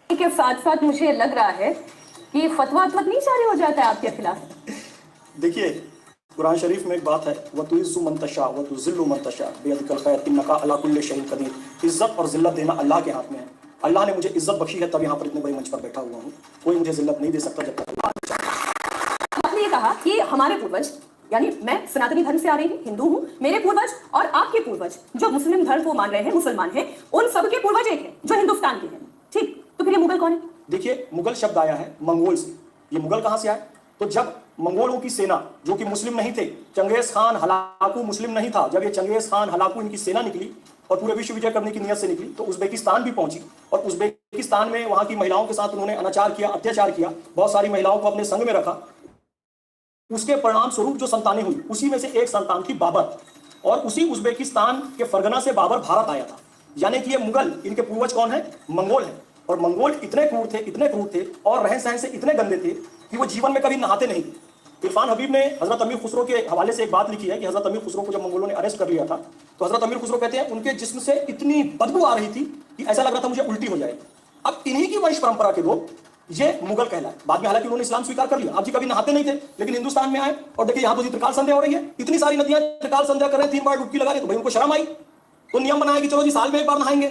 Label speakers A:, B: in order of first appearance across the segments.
A: के साथ साथ मुझे लग रहा है कि फतवा नहीं जारी हो जाता है आपके खिलाफ।
B: देखिए, कुरान शरीफ में एक बात है, व तुइज़्ज़ु मन तशा व तुज़िल्लु मन तशा बियदिकल खैर इन्नका अला कुल्लि शैइन कदीर। इज्जत और जिल्लत देना अल्लाह के हाथ में है। अल्लाह ने मुझे इज्जत बख्शी है, तब यहाँ पर इतने बड़े मंच पर बैठा हुआ हूँ। कोई मुझे जिल्लत नहीं दे सकता जब तक अल्लाह नहीं चाहे।
A: आपने ये कहा कि हमारे पूर्वज, यानी मैं सनातनी धर्म से आ रही हूँ, हिंदू हूँ, मेरे पूर्वज और आपके पूर्वज जो मुस्लिम धर्म को मान रहे हैं, मुसलमान हैं, उन सबके पूर्वज एक हैं जो हिंदुस्तान के हैं। ठीक, तो फिर ये मुगल कौन है?
B: देखिए, मुगल शब्द आया है मंगोल से। ये मुगल कहाँ से आए? तो जब मंगोलों की सेना, जो कि मुस्लिम नहीं थे, चंगेज खान हलाकू मुस्लिम नहीं था, जब ये चंगेज खान हलाकू इनकी सेना निकली और पूरे विश्व विजय करने की नियत से निकली, तो उज्बेकिस्तान भी पहुंची और उज्बेकिस्तान में वहां की महिलाओं के साथ उन्होंने अनाचार किया, अत्याचार किया, बहुत सारी महिलाओं को अपने संग में रखा। उसके परिणाम स्वरूप जो संतानें हुई, उसी में से एक संतान थी बाबर, और उसी उज्बेकिस्तान के फरगना से बाबर भारत आया था। यानी कि ये मुगल, इनके पूर्वज कौन है? मंगोल है। और मंगोल इतने क्रूर थे और रहन सहन से इतने गंदे थे कि वो जीवन में कभी नहाते नहीं थे। इरफान हबीब ने हजरत अमीर खुसरो के हवाले से एक बात लिखी है कि हजरत अमीर खुसरो को जब मंगोलों ने अरेस्ट कर लिया था, तो हजरत अमीर खुसरो कहते हैं उनके जिस्म से इतनी बदबू आ रही थी कि ऐसा लग रहा था मुझे उल्टी हो जाएगी। अब इन्हीं की वंश परंपरा के लोग ये मुगल कहलाए। बाद में हालांकि उन्होंने इस्लाम स्वीकार कर लिया। आप जी कभी नहाते नहीं थे, लेकिन हिंदुस्तान में आए और देखिए यहाँ तो जी त्रिकाल संध्या हो रही है, इतनी सारी नदियां त्रिकाल संध्या कर रहे हैं, 3 बार डुबकी लगा रहे, तो भाई उनको शर्म आई, तो नियम बनाया कि चलो जी साल में 1 बार नहाएंगे।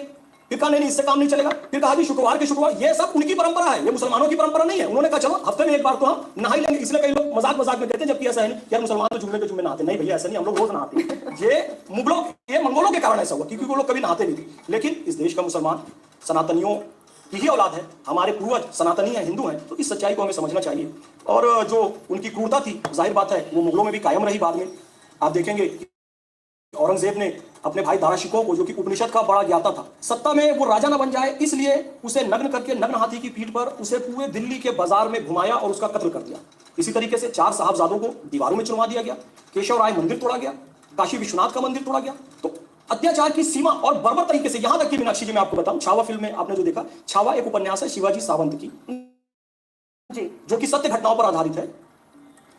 B: फिर कहा नहीं, इससे काम नहीं चलेगा। फिर कहा जी शुक्रवार के शुक्रवार, ये सब उनकी परंपरा है, ये मुसलमानों की परंपरा नहीं है। उन्होंने कहा चलो हफ्ते में 1 बार तो हम नहा ही लेंगे। इसलिए कई लोग मजाक में कहते हैं, जबकि ऐसा है नहीं यार, मुसलमान तो जुम्मे के जुम्मे नहाते। नहीं भैया, ऐसा नहीं, हम लोग रोज नहाते हैं। ये मंगोलों के कारण ऐसा हुआ, क्योंकि वो लोग कभी नहाते नहीं थे। लेकिन इस देश का मुसलमान सनातनियों की ही औलाद है, हमारे पूर्वज सनातनी हैं, हिंदू हैं, तो इस सच्चाई को हमें समझना चाहिए। और जो उनकी क्रूरता थी, जाहिर बात है वो मुगलों में भी कायम रही। बाद में आप देखेंगे औरंगजेब ने अपने भाई दारा शिकोह को, जो कि उपनिषद का बड़ा ज्ञाता था, सत्ता में वो राजा न बन जाए, इसलिए उसे नग्न करके, नग्न हाथी की पीठ पर उसे पूरे दिल्ली के बाजार में घुमाया और उसका कत्ल कर दिया। इसी तरीके से 4 साहबजादों को दीवारों में चुनवा दिया गया, केशव राय मंदिर तोड़ा गया, काशी विश्वनाथ का मंदिर तोड़ा गया। तो अत्याचार की सीमा और बर्बर तरीके से, यहां तक कि मीनाक्षी जी, मैं आपको बताऊं, छावा फिल्म में आपने जो देखा, छावा एक उपन्यास है शिवाजी सावंत की, जो कि सत्य घटनाओं पर आधारित है।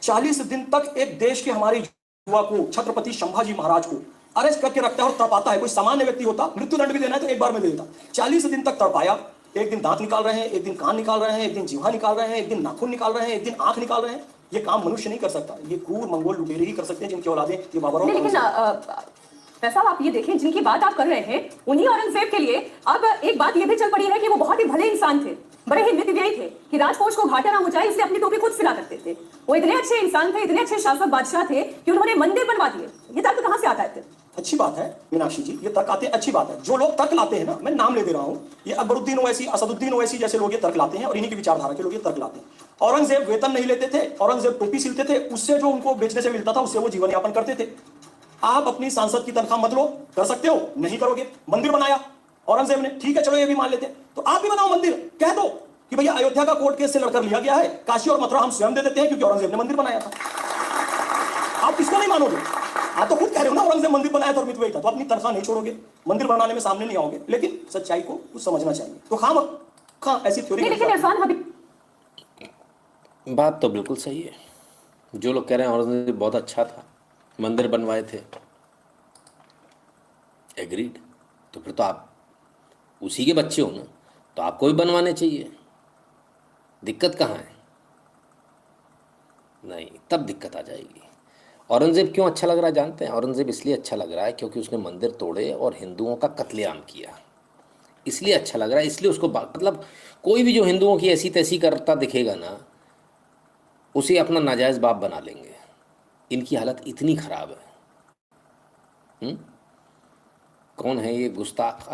B: 40 दिन तक एक देश के हमारे युवा को, छत्रपति संभाजी महाराज को अरेस्ट करके रखता है और तड़पाता है। कोई सामान्य व्यक्ति होता, मृत्युदंड भी देना है तो 1 बार में दे देता। 40 दिन तक तड़पाया। एक दिन दांत निकाल रहे हैं, एक दिन कान निकाल रहे हैं, एक दिन जीवा निकाल रहे हैं, एक दिन नाखून निकाल रहे हैं, एक दिन आंख निकाल रहे हैं। ये काम मनुष्य नहीं कर सकता, ये क्रूर मंगोल लुटेरे ही कर सकते हैं, जिनकी औलादें ये बाबर।
A: लेकिन साहब, आप ये देखें, जिनकी बात आप कर रहे हैं, उन्हीं औरंगजेब के लिए अब एक बात ये भी चल पड़ी है कि वो बहुत ही भले इंसान थे, बड़े ही मितव्ययी थे, कि राजकोष को घाटा ना हो जाए इसलिए अपनी टोपी खुद सिला करते थे। वो इतने अच्छे इंसान थे, इतने अच्छे शासक बादशाह थे कि उन्होंने मंदिर बनवा दिए। ये तर्क कहां से आता है?
B: अच्छी बात है मीनाक्षी जी, ये तर्क आते हैं, अच्छी बात है। जो लोग तर्क लाते हैं ना, मैं नाम ले दे रहा हूं, ये अकबरुद्दीन ओवैसी, असदुद्दीन ओवैसी जैसे लोग ये तर्क लाते हैं, और इन्हीं की विचारधारा के लोग ये तर्क लाते हैं। औरंगजेब वेतन नहीं लेते थे, औरंगजेब टोपी सिलते थे, उससे जो उनको बेचने से मिलता था उससे वो जीवन यापन करते थे। आप अपनी सांसद की तनख्वाह मत लो, कर सकते हो, नहीं करोगे। मंदिर बनाया औरंगजेब ने, ठीक है चलो ये भी मान लेते हैं, तो आप भी बनाओ मंदिर। कह दो कि भैया अयोध्या का कोर्ट केस से लड़कर लिया गया है, काशी और मथुरा हम स्वयं दे देते हैं, क्योंकि औरंगजेब ने मंदिर बनाया था। आप किसको नहीं मानोगे? आप तो खुद कह रहे हो ना औरंगजेब मंदिर बनाया था और मितव्ययी था, तो अपनी तनख्वाह नहीं छोड़ोगे, मंदिर बनाने में सामने नहीं आओगे। लेकिन सच्चाई को कुछ समझना चाहिए। तो खाम ऐसी थ्योरी।
A: लेकिन इरफान हबीब,
C: बात तो बिल्कुल सही है। जो लोग कह रहे हैं औरंगजेब बहुत अच्छा था, मंदिर बनवाए थे, एग्रीड, तो फिर तो आप उसी के बच्चे हो ना, तो आपको भी बनवाने चाहिए। दिक्कत कहाँ है? नहीं, तब दिक्कत आ जाएगी। औरंगजेब क्यों अच्छा लग रहा है जानते हैं? औरंगजेब इसलिए अच्छा लग रहा है क्योंकि उसने मंदिर तोड़े और हिंदुओं का कत्लेआम किया, इसलिए अच्छा लग रहा है। इसलिए उसको मतलब कोई भी जो हिंदुओं की ऐसी तैसी करता दिखेगा ना, उसे अपना नाजायज़ बाप बना लेंगे। इनकी हालत इतनी खराब है। कौन है ये गुस्ताख?